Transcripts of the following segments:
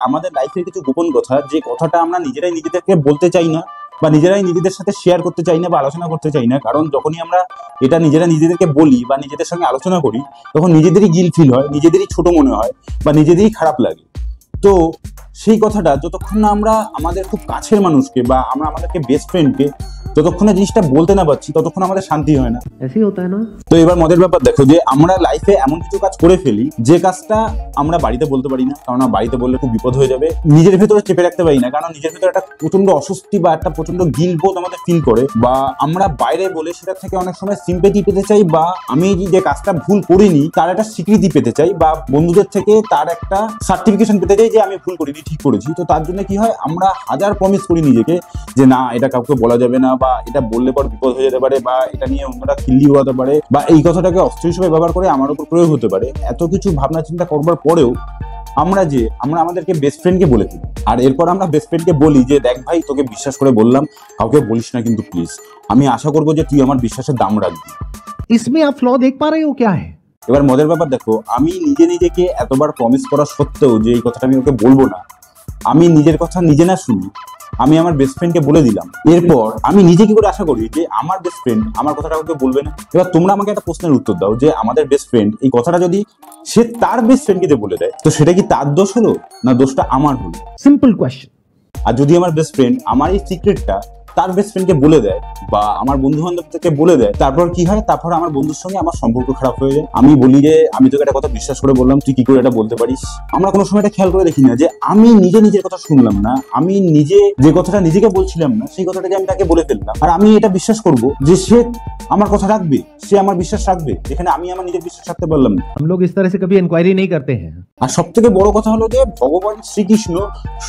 আমাদের লাইফের কিছু গোপন কথা, যে কথাটা আমরা নিজেরাই নিজেদেরকে বলতে চাই না বা নিজেরাই নিজেদের সাথে শেয়ার করতে চাই না বা আলোচনা করতে চাই না। কারণ যখনই আমরা এটা নিজেরা নিজেদেরকে বলি বা নিজেদের সঙ্গে আলোচনা করি, তখন নিজেদেরই গিল্ট ফিল হয়, নিজেদেরই ছোট মনে হয় বা নিজেদেরই খারাপ লাগে। তো সেই কথাটা যতক্ষণ না আমরা আমাদের খুব কাছের মানুষকে বা আমরা আমাদেরকে বেস্ট ফ্রেন্ডকে যতক্ষণ না জিনিসটা বলতে না পারছি, ততক্ষণ আমাদের শান্তি হয় না। ऐसे ही होता है ना। তো এবার মজার ব্যাপার দেখো, যে আমরা লাইফে এমন কিছু কাজ করে ফেলি যে কাজটা আমরা বাড়িতে বলতে পারি না, কারণ বাড়িতে বললে খুব বিপদ হয়ে যাবে। নিজের ভেতরে চেপে রাখতে পারি না, কারণ নিজের ভেতরে একটা প্রচন্ড অস্বস্তি বা একটা প্রচন্ড গিল্ট বোধ আমাদের ফিল করে, বা আমরা বাইরে বলে সেটা থেকে অনেক সময় সিম্পেথি পেতে চাই, বা আমি যে কাজটা ভুল করিনি তার একটা স্বীকৃতি পেতে চাই, বা বন্ধুদের থেকে তার একটা সার্টিফিকেশন পেতে চাই যে আমি ভুল করিনি, ঠিক করেছি। তো তার জন্য কি হয়, আমরা হাজার প্রমিস করি নিজেকে যে না, এটা কাউকে বলা যাবে না, বা এটা বললে পর বিপদ হয়ে যেতে পারে, বা এটা নিয়ে অন্যরা খিল্লি উড়াতে পারে, বা এই কথাটাকে অস্ত্র হিসেবে ব্যবহার করে আমার উপর প্রয়োগ হতে পারে। এত কিছু ভাবনা চিন্তা করবার পরেও আমরা আমাদেরকে বেস্ট ফ্রেন্ডকে বলে ফেলি। আর এরপর আমরা বেস্ট ফ্রেন্ডকে বলি যে দেখ ভাই, তোকে বিশ্বাস করে বললাম, কাউকে বলিস না কিন্তু প্লিজ, আমি আশা করবো যে তুই আমার বিশ্বাসের দাম রাখবি। इसमें आप फ्लॉ देख पा रहे हो क्या है? এবার মজার ব্যাপার দেখো, আমি নিজেকে এতবার প্রমিস করা সত্ত্বেও যে এই কথাটা আমি ওকে বলবো না, আমি নিজের কথা নিজে না শুনি আমি আমার বেস্ট ফ্রেন্ডকে বলে দিলাম। এরপর আমি নিজে কি করে আশা করি যে আমার বেস্ট ফ্রেন্ড আমার কথাটা ওকে বলবে না? এবার তোমরা আমাকে একটা প্রশ্নের উত্তর দাও, যে আমাদের বেস্ট ফ্রেন্ড এই কথাটা যদি সে তার বেস্ট ফ্রেন্ডকে বলে দেয়, তো সেটা কি তার দোষ হলো না দোষটা আমার হলো? Simple question. আর যদি আমার বেস্ট ফ্রেন্ড আমার এই সিক্রেটটা তার বেস্ট ফ্রেন্ডকে বলে দেয় বা আমার বন্ধু বান্ধবদেরকে বলে দেয়, তারপর কি হয়? তারপর আমার বন্ধুর সঙ্গে আমার সম্পর্ক খারাপ হয়ে যায়। আমি বলি যে আমি তোকে একটা কথা বিশ্বাস করে বললাম, তুই কি করে এটা বলতে পারিস? আমরা কোনো সময় এটা খেয়াল করে দেখি না যে আমি নিজের কথা শুনলাম না, আমি নিজে যে কথাটা নিজেকে বলছিলাম না সেই কথাটাকে আমি তাকে বলে ফেললাম। আর আমি এটা বিশ্বাস করব যে সে আমার কথা রাখবে, সে আমার বিশ্বাস রাখবে, যেখানে আমি আমার নিজের বিশ্বাস রাখতে পারলাম না। हम लोग इस तरह से कभी इंक्वायरी नहीं करते हैं। আর সব থেকে বড় কথা হলো যে ভগবান শ্রীকৃষ্ণ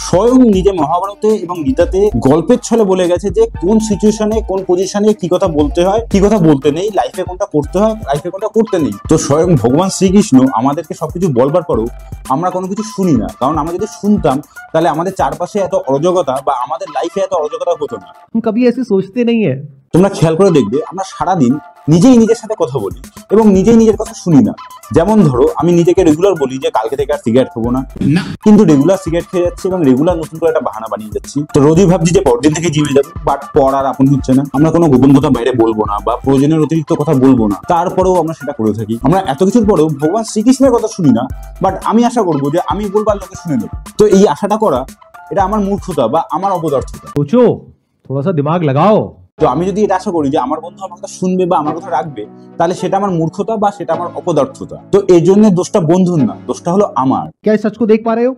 স্বয়ং নিজে মহাভারতে এবং গীতাতে গল্পের ছলে বলে গেছে যে কোন সিচুয়েশনে কোন পজিশনে কি কথা বলতে হয়, কি কথা বলতে নেই, লাইফে কোনটা করতে হয়, লাইফে কোনটা করতে নেই। তো স্বয়ং ভগবান শ্রীকৃষ্ণ আমাদেরকে সবকিছু বলবার পরও আমরা কোনো কিছু শুনি না, কারণ আমরা যদি শুনতাম তাহলে আমাদের চারপাশে এত অরাজকতা বা আমাদের লাইফে এত অরাজকতা হতো না। हम कभी ऐसे सोचते नहीं है। তোমরা খেয়াল করে দেখবে আমরা সারাদিন নিজেই নিজের সাথে কথা বলি এবং নিজেই নিজের কথা শুনি না। যেমন ধরো, আমি নিজেকে রেগুলার বলি যে কালকে থেকে আর সিগারেট খাবো না, কিন্তু রেগুলার সিগারেট খেয়ে যাচ্ছি এবং রেগুলার নতুন করে একটা বাহানা বানিয়ে যাচ্ছি। তো রোজই ভাবছি যে পরদিন থেকে জিমে যাবো, বাট পর আর আপন হচ্ছে না। আমরা কোনো গোপন কথা বাইরে বলবো না বা প্রয়োজনের অতিরিক্ত কথা বলবো না, তারপরেও আমরা সেটা করে থাকি। আমরা এত কিছুর পরেও ভগবান শ্রীকৃষ্ণের কথা শুনি না, বাট আমি আশা করবো যে আমি বলবার লোকে শুনে নেবো। তো এই আশাটা করা, এটা আমার মূর্খতা বা আমার অপদার্থতা। सोचो, थोड़ा सा दिमाग लगाओ। তো আমি যদি এটা আশা করি যে আমার বন্ধু আমার কথা শুনবে বা আমার কথা রাখবে, তাহলে সেটা আমার মূর্খতা বা সেটা আমার অপদার্থতা। তো এই জন্য দোষটা বন্ধুর না, দোষটা হলো আমার। क्या इस सच को देख पा रहे हो?